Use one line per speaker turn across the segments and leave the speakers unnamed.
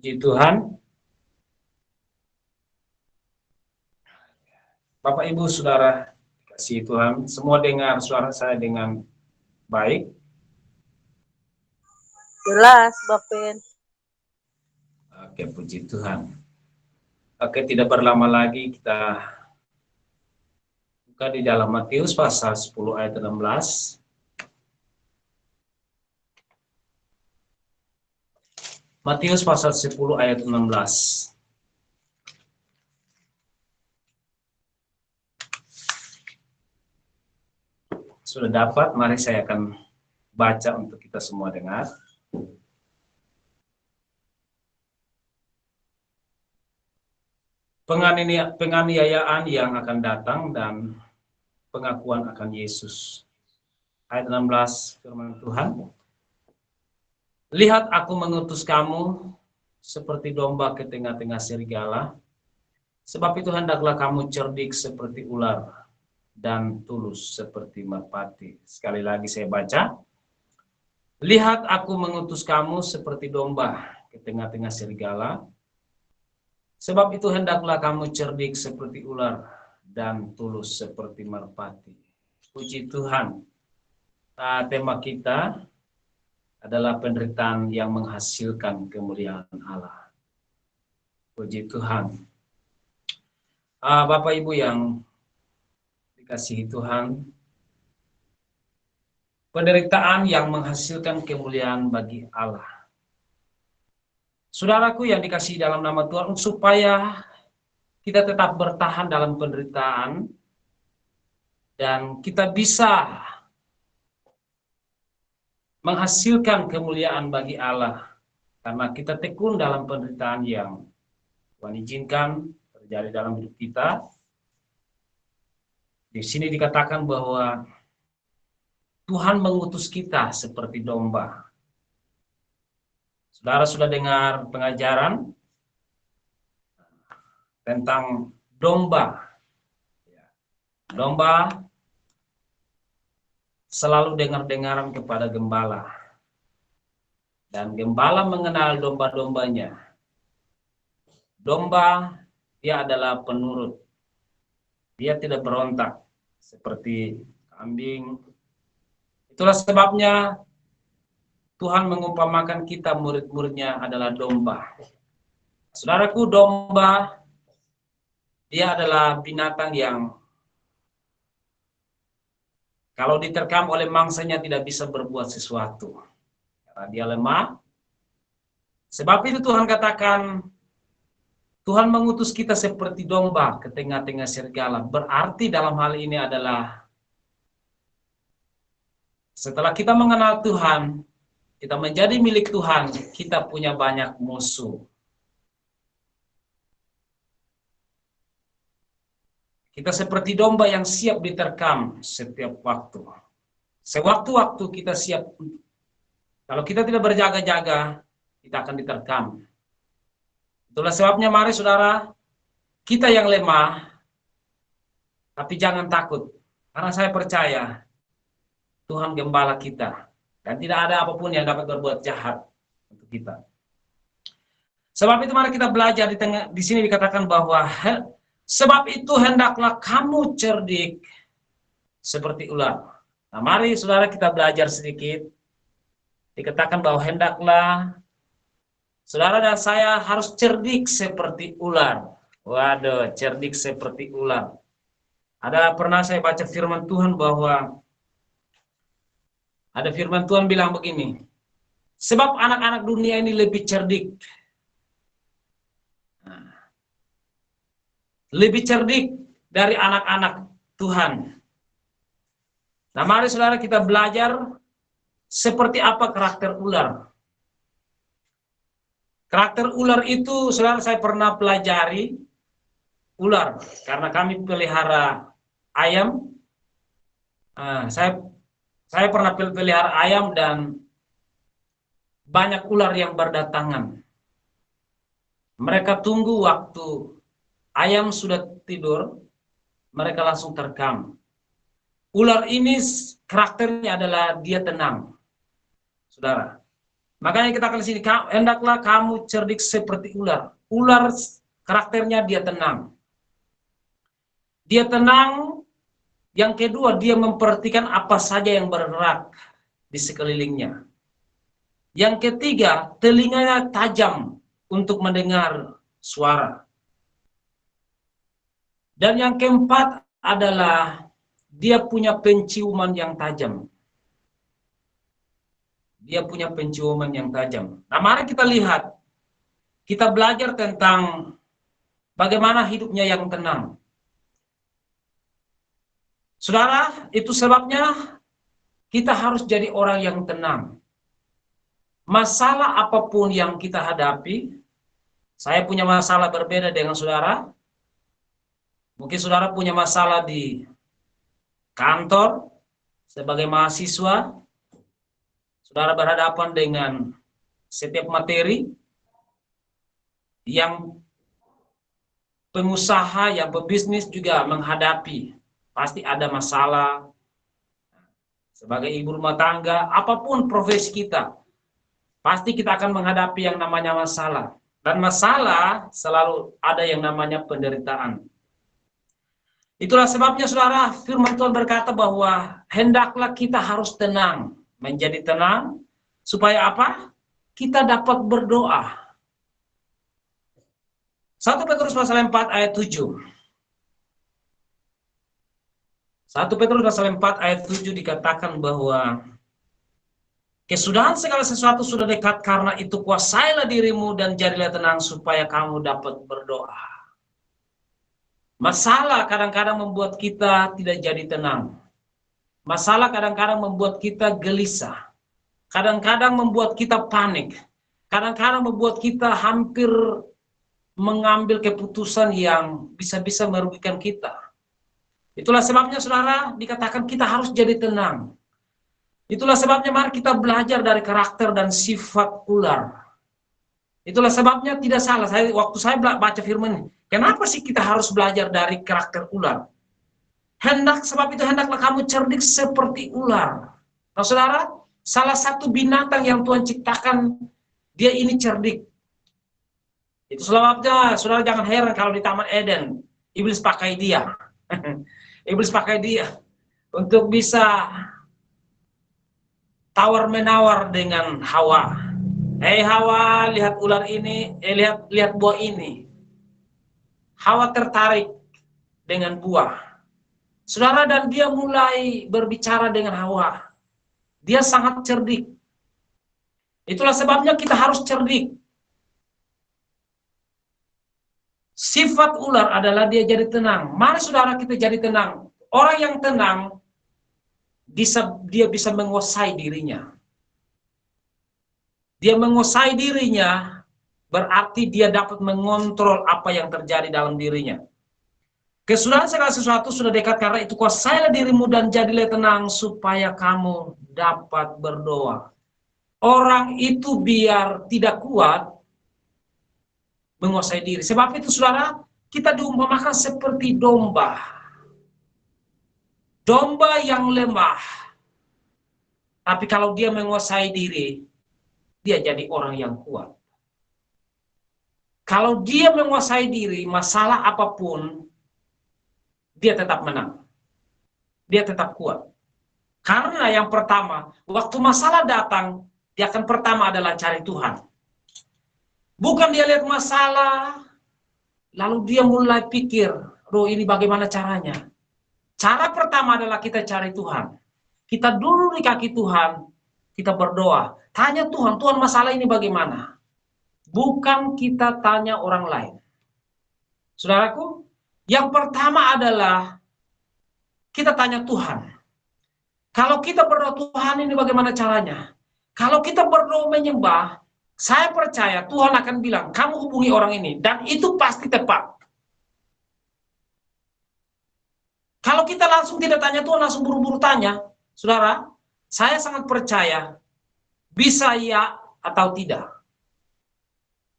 Puji Tuhan, Bapak Ibu Saudara kasih Tuhan, semua dengar suara saya dengan baik.
Jelas, Bapak.
Oke, puji Tuhan. Oke, tidak berlama lagi kita buka di dalam Matius pasal 10 ayat 16. Matius pasal 10 ayat 16. Sudah dapat, mari saya akan baca untuk kita semua dengar. Penganiayaan yang akan datang dan pengakuan akan Yesus. Ayat 16 firman Tuhan. Lihat, aku mengutus kamu seperti domba ke tengah-tengah serigala. Sebab itu hendaklah kamu cerdik seperti ular dan tulus seperti merpati. Sekali lagi saya baca. Lihat, aku mengutus kamu seperti domba ke tengah-tengah serigala. Sebab itu hendaklah kamu cerdik seperti ular dan tulus seperti merpati. Puji Tuhan. Tema kita adalah penderitaan yang menghasilkan kemuliaan Allah. Puji Tuhan. Bapak Ibu yang dikasihi Tuhan, penderitaan yang menghasilkan kemuliaan bagi Allah. Saudaraku yang dikasihi dalam nama Tuhan, supaya kita tetap bertahan dalam penderitaan dan kita bisa menghasilkan kemuliaan bagi Allah, karena kita tekun dalam penderitaan yang Tuhan izinkan terjadi dalam hidup kita. Di sini dikatakan bahwa Tuhan mengutus kita seperti domba. Saudara sudah dengar pengajaran tentang domba. Domba selalu dengar-dengaran kepada gembala. Dan gembala mengenal domba-dombanya. Domba, dia adalah penurut. Dia tidak berontak seperti kambing. Itulah sebabnya Tuhan mengumpamakan kita murid-muridnya adalah domba. Saudaraku, domba, dia adalah binatang yang kalau diterkam oleh mangsanya tidak bisa berbuat sesuatu. Karena dia lemah. Sebab itu Tuhan katakan, Tuhan mengutus kita seperti domba ke tengah-tengah serigala. Berarti dalam hal ini adalah setelah kita mengenal Tuhan, kita menjadi milik Tuhan, kita punya banyak musuh. Kita seperti domba yang siap diterkam setiap waktu. Sewaktu-waktu kita siap. Kalau kita tidak berjaga-jaga, kita akan diterkam. Itulah sebabnya mari saudara, kita yang lemah, tapi jangan takut. Karena saya percaya, Tuhan gembala kita. Dan tidak ada apapun yang dapat berbuat jahat untuk kita. Sebab itu mari kita belajar di sini dikatakan bahwa sebab itu hendaklah kamu cerdik seperti ular. Nah, mari saudara kita belajar sedikit. Dikatakan bahwa hendaklah saudara dan saya harus cerdik seperti ular. Waduh, cerdik seperti ular. Pernah saya baca firman Tuhan bahwa ada firman Tuhan bilang begini. Sebab anak-anak dunia ini lebih cerdik. Lebih cerdik dari anak-anak Tuhan. Nah, mari saudara kita belajar seperti apa karakter ular. Karakter ular itu, saudara, saya pernah pelajari ular. Karena kami pelihara ayam. Saya pernah pelihara ayam dan banyak ular yang berdatangan. Mereka tunggu waktu ayam sudah tidur, mereka langsung terkam. Ular ini karakternya adalah dia tenang, saudara. Makanya kita akan di sini, hendaklah kamu cerdik seperti ular. Ular karakternya dia tenang. Dia tenang. Yang kedua, dia memperhatikan apa saja yang bergerak di sekelilingnya. Yang ketiga, telinganya tajam untuk mendengar suara. Dan yang keempat adalah dia punya penciuman yang tajam. Dia punya penciuman yang tajam. Nah, mari kita lihat. Kita belajar tentang bagaimana hidupnya yang tenang. Saudara, itu sebabnya kita harus jadi orang yang tenang. Masalah apapun yang kita hadapi, saya punya masalah berbeda dengan saudara. Mungkin saudara punya masalah di kantor, sebagai mahasiswa, saudara berhadapan dengan setiap materi yang pengusaha, yang pebisnis juga menghadapi. Pasti ada masalah. Sebagai ibu rumah tangga, apapun profesi kita, pasti kita akan menghadapi yang namanya masalah. Dan masalah selalu ada yang namanya penderitaan. Itulah sebabnya saudara, firman Tuhan berkata bahwa hendaklah kita harus tenang, menjadi tenang, supaya apa? Kita dapat berdoa. 1 Petrus pasal 4 ayat 7. 1 Petrus pasal 4 ayat 7 dikatakan bahwa kesudahan segala sesuatu sudah dekat, karena itu kuasailah dirimu dan jadilah tenang supaya kamu dapat berdoa. Masalah kadang-kadang membuat kita tidak jadi tenang. Masalah kadang-kadang membuat kita gelisah. Kadang-kadang membuat kita panik. Kadang-kadang membuat kita hampir mengambil keputusan yang bisa-bisa merugikan kita. Itulah sebabnya saudara, dikatakan kita harus jadi tenang. Itulah sebabnya mari kita belajar dari karakter dan sifat ular. Itulah sebabnya tidak salah. Waktu saya baca firman ini, kenapa sih kita harus belajar dari karakter ular? Sebab itu hendaklah kamu cerdik seperti ular. Nah saudara, salah satu binatang yang Tuhan ciptakan, dia ini cerdik. Itu sebabnya saudara jangan heran kalau di Taman Eden, iblis pakai dia. Iblis pakai dia untuk bisa tawar-menawar dengan Hawa. Hei Hawa, lihat ular ini, lihat buah ini. Hawa tertarik dengan buah. Saudara, dan dia mulai berbicara dengan Hawa. Dia sangat cerdik. Itulah sebabnya kita harus cerdik. Sifat ular adalah dia jadi tenang. Mari saudara kita jadi tenang. Orang yang tenang, dia bisa menguasai dirinya. Dia menguasai dirinya, berarti dia dapat mengontrol apa yang terjadi dalam dirinya. Kesudahan segala sesuatu sudah dekat, karena itu kuasailah dirimu dan jadilah tenang supaya kamu dapat berdoa. Orang itu biar tidak kuat menguasai diri. Sebab itu saudara, kita diumpamakan seperti domba. Domba yang lemah. Tapi kalau dia menguasai diri, dia jadi orang yang kuat. Kalau dia menguasai diri, masalah apapun, dia tetap menang. Dia tetap kuat. Karena yang pertama, waktu masalah datang, dia akan pertama adalah cari Tuhan. Bukan dia lihat masalah, lalu dia mulai pikir, "Roh, ini bagaimana caranya?" Cara pertama adalah kita cari Tuhan. Kita dulu di kaki Tuhan, kita berdoa. Tanya Tuhan, Tuhan masalah ini bagaimana? Bukan kita tanya orang lain. Saudaraku, yang pertama adalah kita tanya Tuhan. Kalau kita berdoa, Tuhan ini bagaimana caranya? Kalau kita berdoa menyembah, saya percaya Tuhan akan bilang, kamu hubungi orang ini. Dan itu pasti tepat. Kalau kita langsung tidak tanya Tuhan, langsung buru-buru tanya, saudara, saya sangat percaya, bisa ya atau tidak.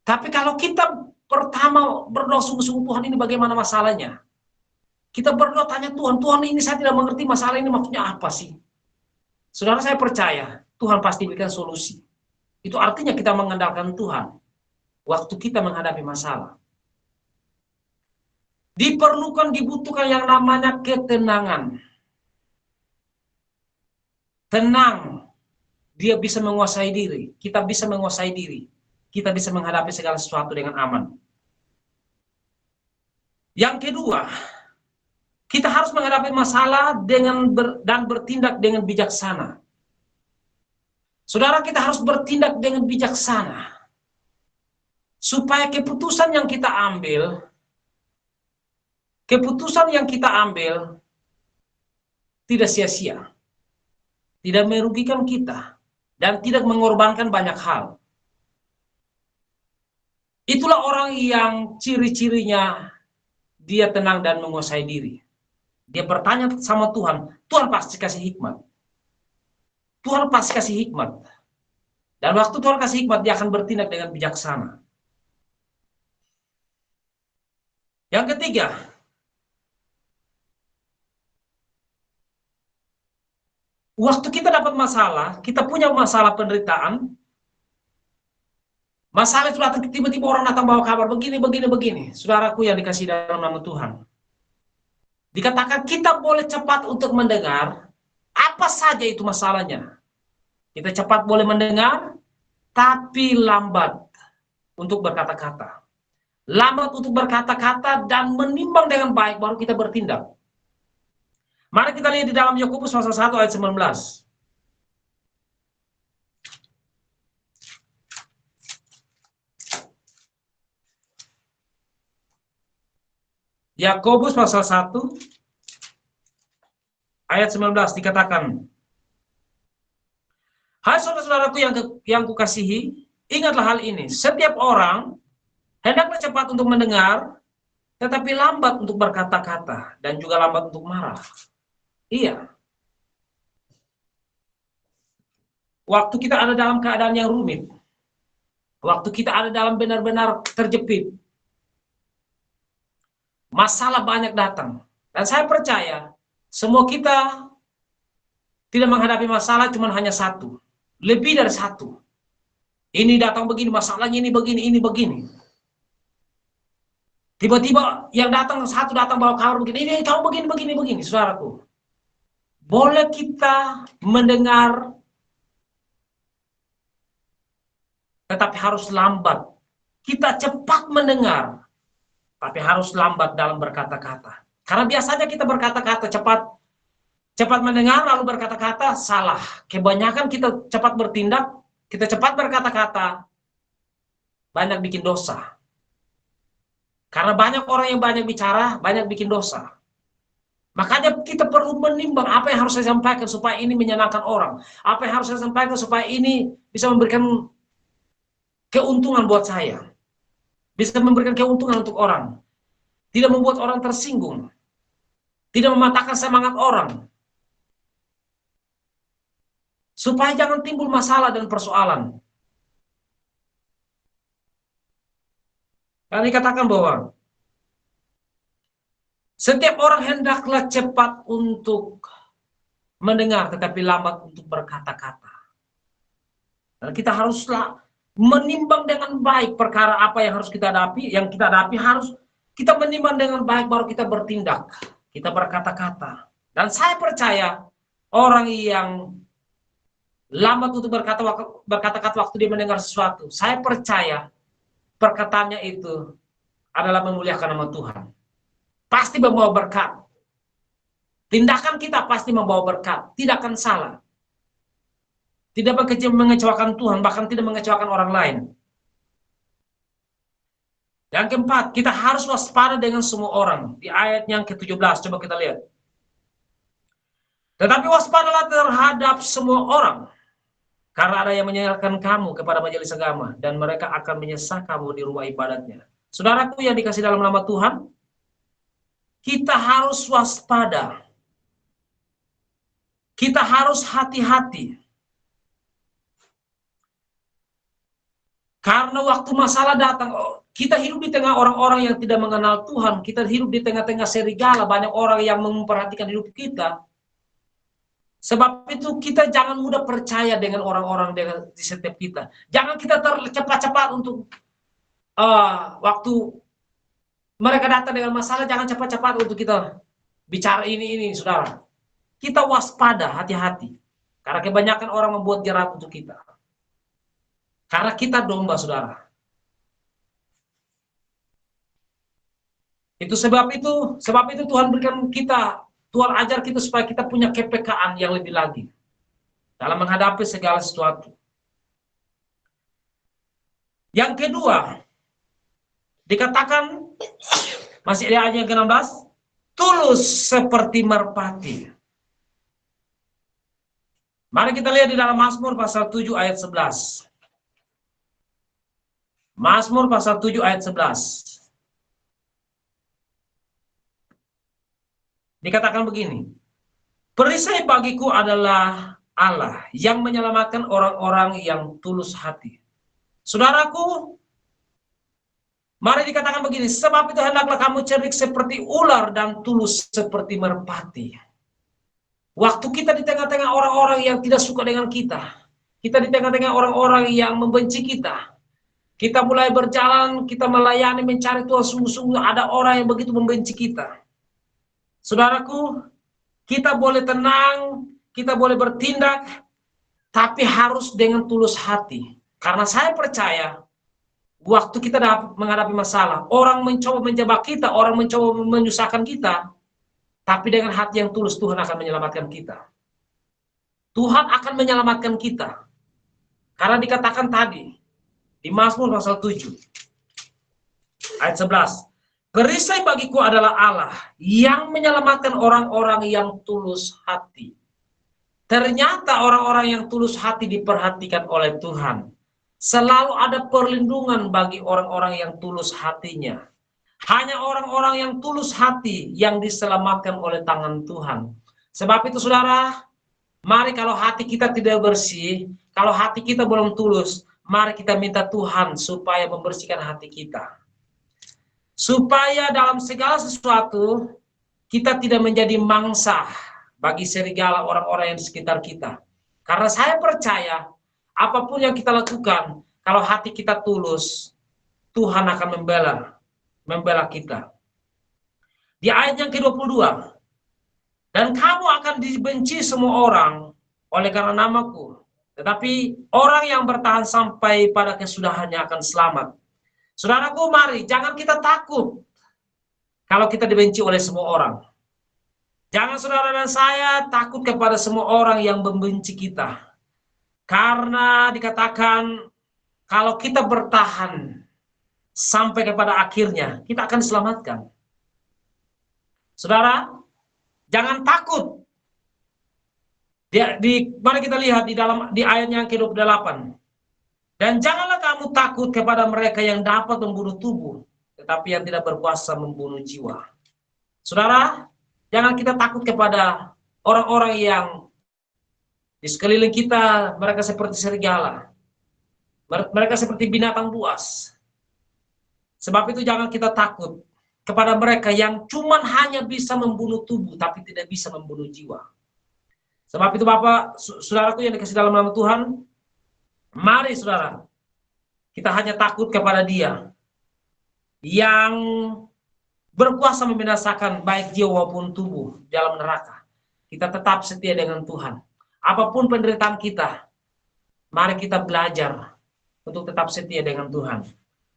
Tapi kalau kita pertama berdoa sungguh-sungguh, Tuhan ini bagaimana masalahnya? Kita berdoa tanya Tuhan, Tuhan ini saya tidak mengerti masalah ini maksudnya apa sih? Saudara, saya percaya Tuhan pasti berikan solusi. Itu artinya kita mengandalkan Tuhan waktu kita menghadapi masalah. Dibutuhkan yang namanya ketenangan. Tenang, dia bisa menguasai diri, kita bisa menguasai diri, kita bisa menghadapi segala sesuatu dengan aman. Yang kedua, kita harus menghadapi masalah dan bertindak dengan bijaksana. Saudara, kita harus bertindak dengan bijaksana supaya keputusan yang kita ambil tidak sia-sia, tidak merugikan kita, dan tidak mengorbankan banyak hal. Itulah orang yang ciri-cirinya dia tenang dan menguasai diri. Dia bertanya sama Tuhan, Tuhan pasti kasih hikmat. Tuhan pasti kasih hikmat. Dan waktu Tuhan kasih hikmat, dia akan bertindak dengan bijaksana. Yang ketiga, waktu kita dapat masalah, kita punya masalah penderitaan, masalah itu datang, tiba-tiba orang datang bawa kabar, begini. Saudaraku yang dikasih dalam nama Tuhan. Dikatakan kita boleh cepat untuk mendengar, apa saja itu masalahnya. Kita cepat boleh mendengar, tapi lambat untuk berkata-kata. Lambat untuk berkata-kata dan menimbang dengan baik, baru kita bertindak. Mari kita lihat di dalam Yakobus pasal 1 ayat 19. Yakobus pasal 1 ayat 19 dikatakan, hai saudara-saudaraku yang kukasihi, ingatlah hal ini, setiap orang hendaklah cepat untuk mendengar, tetapi lambat untuk berkata-kata, dan juga lambat untuk marah. Iya. Waktu kita ada dalam keadaan yang rumit, waktu kita ada dalam benar-benar terjepit, masalah banyak datang. Dan saya percaya, semua kita tidak menghadapi masalah cuma hanya satu. Lebih dari satu. Ini datang begini, masalahnya ini begini. Tiba-tiba yang datang, satu datang bawa kabar begini, ini kamu begini, saudaraku. Boleh kita mendengar, tetapi harus lambat. Kita cepat mendengar, tapi harus lambat dalam berkata-kata. Karena biasanya kita berkata-kata cepat mendengar lalu berkata-kata salah. Kebanyakan kita cepat bertindak, kita cepat berkata-kata, banyak bikin dosa. Karena banyak orang yang banyak bicara, banyak bikin dosa. Makanya kita perlu menimbang apa yang harus saya sampaikan supaya ini menyenangkan orang. Apa yang harus saya sampaikan supaya ini bisa memberikan keuntungan buat saya. Bisa memberikan keuntungan untuk orang. Tidak membuat orang tersinggung. Tidak mematahkan semangat orang. Supaya jangan timbul masalah dan persoalan. Karena dikatakan bahwa setiap orang hendaklah cepat untuk mendengar, tetapi lambat untuk berkata-kata. Dan kita haruslah menimbang dengan baik perkara apa yang harus kita hadapi, harus kita menimbang dengan baik, baru kita bertindak, kita berkata-kata. Dan saya percaya orang yang lambat untuk berkata-kata waktu dia mendengar sesuatu, saya percaya perkataannya itu adalah memuliakan nama Tuhan. Pasti membawa berkat. Tindakan kita pasti membawa berkat. Tidak akan salah. Tidak mengecewakan Tuhan, bahkan tidak mengecewakan orang lain. Yang keempat, kita harus waspada dengan semua orang. Di ayat yang ke-17, coba kita lihat. Tetapi waspadalah terhadap semua orang. Karena ada yang menyerahkan kamu kepada majelis agama, dan mereka akan menyesah kamu di rumah ibadatnya. Saudaraku yang dikasih dalam nama Tuhan, kita harus waspada. Kita harus hati-hati. Karena waktu masalah datang, kita hidup di tengah orang-orang yang tidak mengenal Tuhan. Kita hidup di tengah-tengah serigala, banyak orang yang memperhatikan hidup kita. Sebab itu kita jangan mudah percaya dengan orang-orang di setiap kita. Jangan kita tercepat-cepat untuk waktu mereka datang dengan masalah, jangan cepat-cepat untuk kita bicara ini, saudara. Kita waspada, hati-hati. Karena kebanyakan orang membuat jerat untuk kita. Karena kita domba, saudara. Sebab itu Tuhan berikan kita, Tuhan ajar kita supaya kita punya kepekaan yang lebih lagi dalam menghadapi segala sesuatu. Yang kedua, dikatakan masih di ayat yang ke-16, tulus seperti merpati. Mari kita lihat di dalam Mazmur pasal 7 ayat 11. Mazmur pasal 7 ayat 11. Dikatakan begini, perisai bagiku adalah Allah yang menyelamatkan orang-orang yang tulus hati. Saudaraku, mari dikatakan begini, sebab itu hendaklah kamu cerdik seperti ular dan tulus seperti merpati. Waktu kita di tengah-tengah orang-orang yang tidak suka dengan kita di tengah-tengah orang-orang yang membenci kita mulai berjalan, kita melayani, mencari Tuhan sungguh-sungguh, ada orang yang begitu membenci kita. Saudaraku, kita boleh tenang, kita boleh bertindak, tapi harus dengan tulus hati. Karena saya percaya, waktu kita menghadapi masalah, orang mencoba menjebak kita, orang mencoba menyusahkan kita, tapi dengan hati yang tulus Tuhan akan menyelamatkan kita. Tuhan akan menyelamatkan kita. Karena dikatakan tadi, di Mazmur pasal 7, ayat 11, perisai bagiku adalah Allah yang menyelamatkan orang-orang yang tulus hati. Ternyata orang-orang yang tulus hati diperhatikan oleh Tuhan. Selalu ada perlindungan bagi orang-orang yang tulus hatinya. Hanya orang-orang yang tulus hati yang diselamatkan oleh tangan Tuhan. Sebab itu saudara, mari kalau hati kita tidak bersih, kalau hati kita belum tulus, mari kita minta Tuhan supaya membersihkan hati kita. Supaya dalam segala sesuatu kita tidak menjadi mangsa bagi serigala orang-orang yang di sekitar kita. Karena saya percaya apapun yang kita lakukan, kalau hati kita tulus, Tuhan akan membela kita. Di ayat yang ke-22, dan kamu akan dibenci semua orang oleh karena namaku, tetapi orang yang bertahan sampai pada kesudahannya akan selamat. Saudaraku, mari jangan kita takut kalau kita dibenci oleh semua orang. Jangan saudara dan saya takut kepada semua orang yang membenci kita. Karena dikatakan kalau kita bertahan sampai kepada akhirnya, kita akan diselamatkan. Saudara, jangan takut. Mari kita lihat di ayat yang ke-28. Dan janganlah kamu takut kepada mereka yang dapat membunuh tubuh, tetapi yang tidak berkuasa membunuh jiwa. Saudara, jangan kita takut kepada orang-orang yang di sekeliling kita, mereka seperti serigala. Mereka seperti binatang buas. Sebab itu jangan kita takut kepada mereka yang cuman hanya bisa membunuh tubuh, tapi tidak bisa membunuh jiwa. Sebab itu Bapak, saudaraku yang dikasih dalam nama Tuhan, mari saudara, kita hanya takut kepada Dia yang berkuasa membinasakan baik jiwa maupun tubuh dalam neraka. Kita tetap setia dengan Tuhan. Apapun penderitaan kita, mari kita belajar untuk tetap setia dengan Tuhan.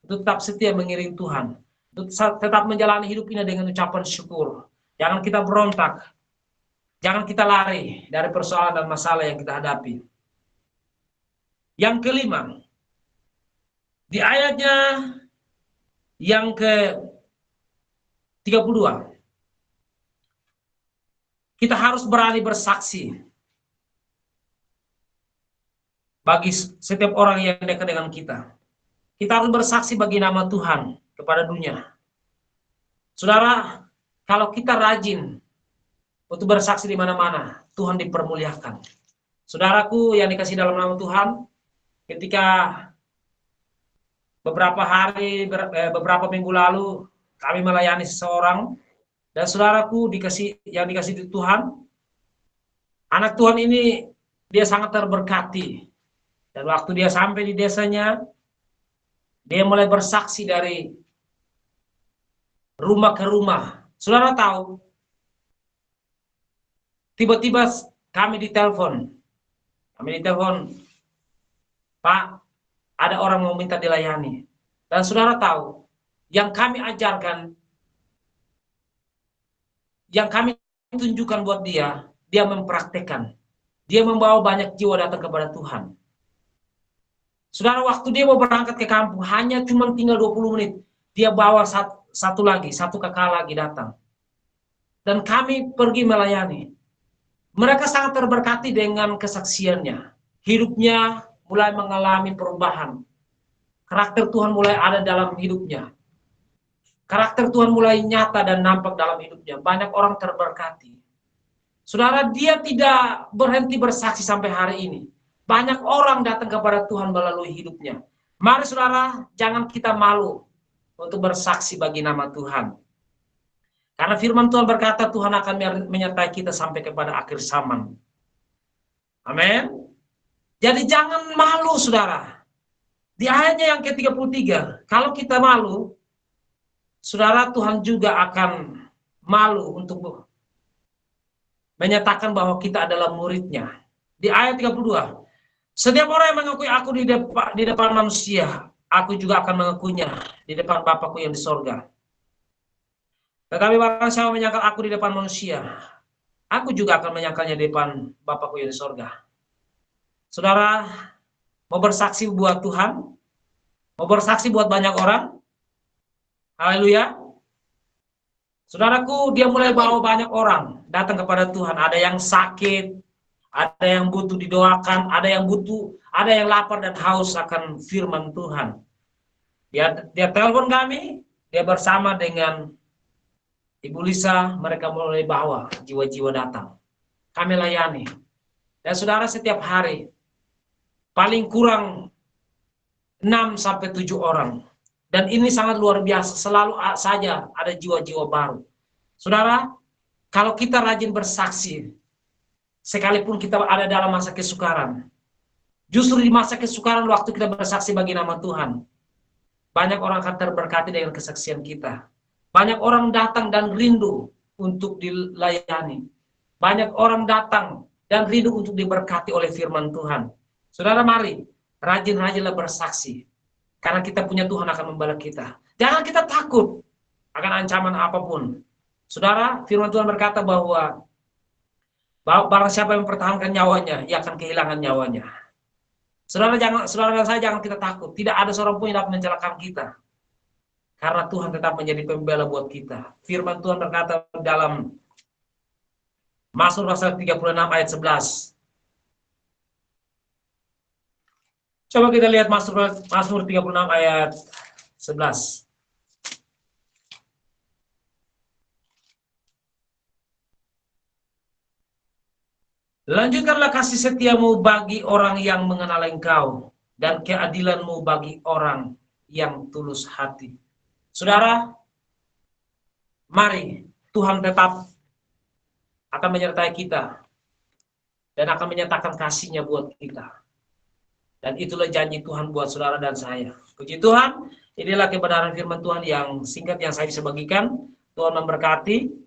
Untuk tetap setia mengiring Tuhan. Untuk tetap menjalani hidup ini dengan ucapan syukur. Jangan kita berontak. Jangan kita lari dari persoalan dan masalah yang kita hadapi. Yang kelima, di ayatnya yang ke-32, kita harus berani bersaksi bagi setiap orang yang dekat dengan kita. Kita harus bersaksi bagi nama Tuhan kepada dunia. Saudara, kalau kita rajin untuk bersaksi di mana-mana, Tuhan dipermuliakan. Saudaraku yang dikasih dalam nama Tuhan, ketika beberapa minggu lalu kami melayani seseorang, dan saudaraku yang dikasih Tuhan, Anak Tuhan ini dia sangat terberkati. Dan waktu dia sampai di desanya, dia mulai bersaksi dari rumah ke rumah. Saudara tahu, tiba-tiba kami ditelepon. Pak, ada orang mau minta dilayani. Dan saudara tahu, yang kami ajarkan, yang kami tunjukkan buat dia mempraktekkan. Dia membawa banyak jiwa datang kepada Tuhan. Saudara, waktu dia mau berangkat ke kampung, hanya cuma tinggal 20 menit. Dia bawa satu kakak lagi datang. Dan kami pergi melayani. Mereka sangat terberkati dengan kesaksiannya. Hidupnya mulai mengalami perubahan. Karakter Tuhan mulai ada dalam hidupnya. Karakter Tuhan mulai nyata dan nampak dalam hidupnya. Banyak orang terberkati. Saudara, dia tidak berhenti bersaksi sampai hari ini. Banyak orang datang kepada Tuhan melalui hidupnya. Mari saudara, jangan kita malu untuk bersaksi bagi nama Tuhan. Karena firman Tuhan berkata Tuhan akan menyertai kita sampai kepada akhir zaman. Amin. Jadi jangan malu saudara. Di ayatnya yang ke-33, kalau kita malu, saudara, Tuhan juga akan malu untuk menyatakan bahwa kita adalah muridnya. Di ayat 32, setiap orang yang mengakui aku di depan manusia, aku juga akan mengakuinya di depan Bapakku yang di sorga. Tetapi barang siapa menyangkal aku di depan manusia, aku juga akan menyangkalnya di depan Bapakku yang di sorga. Saudara, mau bersaksi buat Tuhan? Mau bersaksi buat banyak orang? Haleluya. Saudaraku, dia mulai bawa banyak orang datang kepada Tuhan. Ada yang sakit, ada yang butuh didoakan, ada yang lapar dan haus akan firman Tuhan. Dia telepon kami, dia bersama dengan Ibu Lisa, mereka mulai bawa jiwa-jiwa datang. Kami layani. Dan saudara, setiap hari paling kurang 6-7 orang. Dan ini sangat luar biasa, selalu saja ada jiwa-jiwa baru. Saudara, kalau kita rajin bersaksi, sekalipun kita ada dalam masa kesukaran, justru di masa kesukaran waktu kita bersaksi bagi nama Tuhan, banyak orang akan terberkati dengan kesaksian kita. Banyak orang datang dan rindu untuk dilayani. Banyak orang datang dan rindu untuk diberkati oleh firman Tuhan. Saudara, mari rajin-rajinlah bersaksi. Karena kita punya Tuhan akan membela kita. Jangan kita takut akan ancaman apapun. Saudara, firman Tuhan berkata bahwa barang siapa yang mempertahankan nyawanya, ia akan kehilangan nyawanya. Saudara dan saya jangan kita takut. Tidak ada seorang pun yang dapat mencelakakan kita. Karena Tuhan tetap menjadi pembela buat kita. Firman Tuhan berkata dalam Mazmur pasal 36 ayat 11. Coba kita lihat Mazmur 36 ayat 11. Lanjutkanlah kasih setiamu bagi orang yang mengenal Engkau, dan keadilanmu bagi orang yang tulus hati. Saudara, mari Tuhan tetap akan menyertai kita dan akan menyatakan kasih-Nya buat kita. Dan itulah janji Tuhan buat saudara dan saya. Puji Tuhan, inilah kebenaran firman Tuhan yang singkat yang saya bisa bagikan. Tuhan memberkati.